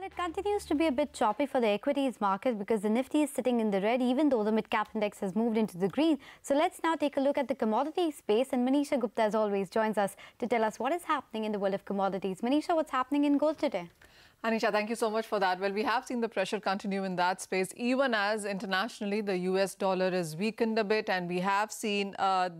it continues to be a bit choppy for the equities market because the Nifty is sitting in the red even though the mid-cap index has moved into the green. So let's now take a look at the commodity space, and Manisha Gupta as always joins us to tell us what is happening in the world of commodities. Manisha, what's happening in gold today? Anisha, thank you so much for that. Well, we have seen the pressure continue in that space, even as internationally the US dollar is weakened a bit, and we have seen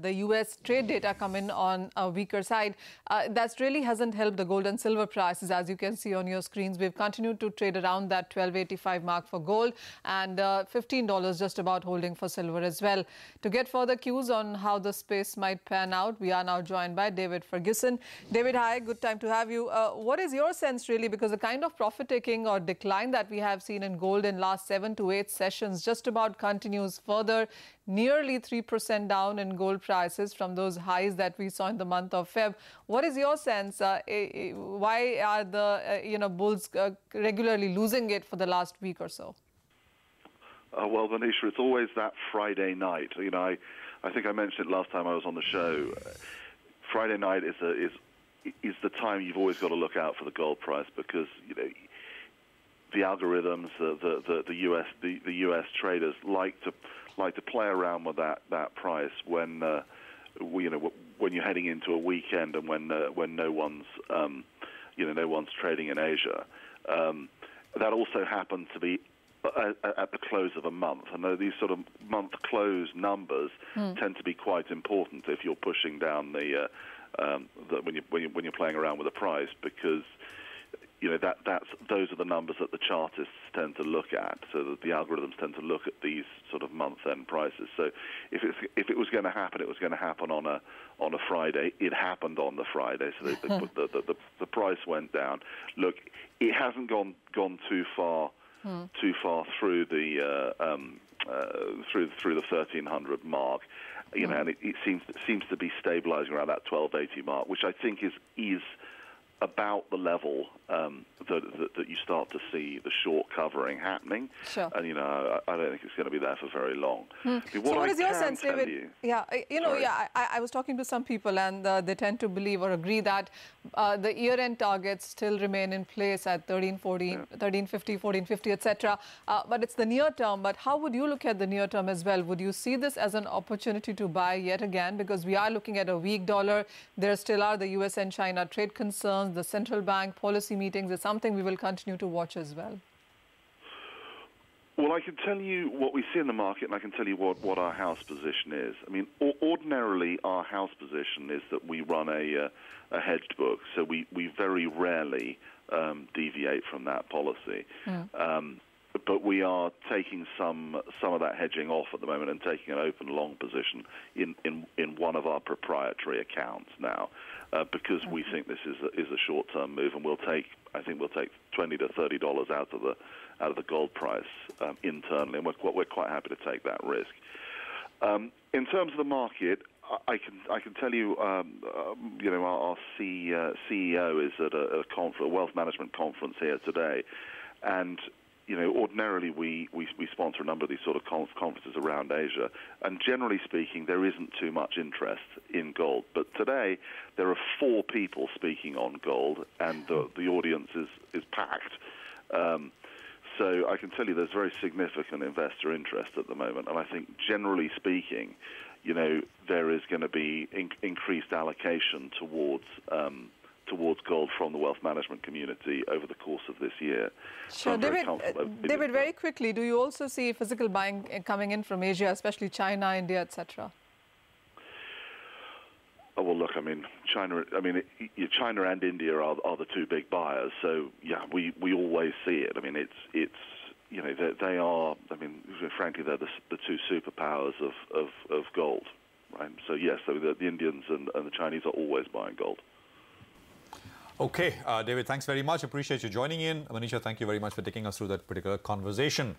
the US trade data come in on a weaker side. That really hasn't helped the gold and silver prices, as you can see on your screens. We've continued to trade around that $12.85 mark for gold and $15 just about holding for silver as well. To get further cues on how the space might pan out, we are now joined by David Ferguson. David, hi, good time to have you. What is your sense really, because the kind of profit-taking or decline that we have seen in gold in last 7 to 8 sessions just about continues further, nearly 3% down in gold prices from those highs that we saw in the month of Feb. What is your sense? Why are the bulls regularly losing it for the last week or so? Well, Manisha, it's always that Friday night. I think I mentioned it last time I was on the show. Friday night is the time you've always got to look out for the gold price, because the algorithms, the US traders like to play around with that price when you're heading into a weekend and when no one's trading in Asia. That also happens to be at the close of a month. I know these sort of month close numbers tend to be quite important if you're pushing down when you're playing around with a price, because those are the numbers that the chartists tend to look at, so that the algorithms tend to look at these sort of month-end prices. So if it was going to happen, it was going to happen on a Friday. It happened on the Friday, so the price went down. Look, it hasn't gone too far through the through the 1300 mark, and it seems to be stabilizing around that 1280 mark, which I think is about the level that you start to see the short covering happening. Sure. And I don't think it's going to be there for very long. So what is your sense, David? I was talking to some people, and they tend to believe or agree that the year-end targets still remain in place at 1350, 1450, etc. But it's the near term. But how would you look at the near term as well? Would you see this as an opportunity to buy yet again? Because we are looking at a weak dollar. There still are the US and China trade concerns. The central bank policy meetings is something we will continue to watch as well. Well, I can tell you what we see in the market, and I can tell you what our house position is. I mean, ordinarily, our house position is that we run a hedged book, so we very rarely deviate from that policy. But we are taking some of that hedging off at the moment and taking an open long position in one of our proprietary accounts now, because we think this is a short-term move, and I think we'll take $20 to $30 out of the gold price internally, and we're quite happy to take that risk. In terms of the market, I can tell you, our CEO is at a wealth management conference here today, and ordinarily we sponsor a number of these sort of conferences around Asia, and generally speaking, there isn't too much interest in gold. But today, there are 4 people speaking on gold, and the audience is packed. So I can tell you there's very significant investor interest at the moment, and I think generally speaking, there is going to be increased allocation towards gold from the wealth management community over the course of this year. Sure. So David, very quickly, do you also see physical buying coming in from Asia, especially China, India, etc.? Oh, well, look, China and India are the 2 big buyers. So yeah, we always see it. They are. Frankly, they're the 2 superpowers of gold, right? So yes, the Indians and the Chinese are always buying gold. Okay, David, thanks very much. Appreciate you joining in. Manisha, thank you very much for taking us through that particular conversation.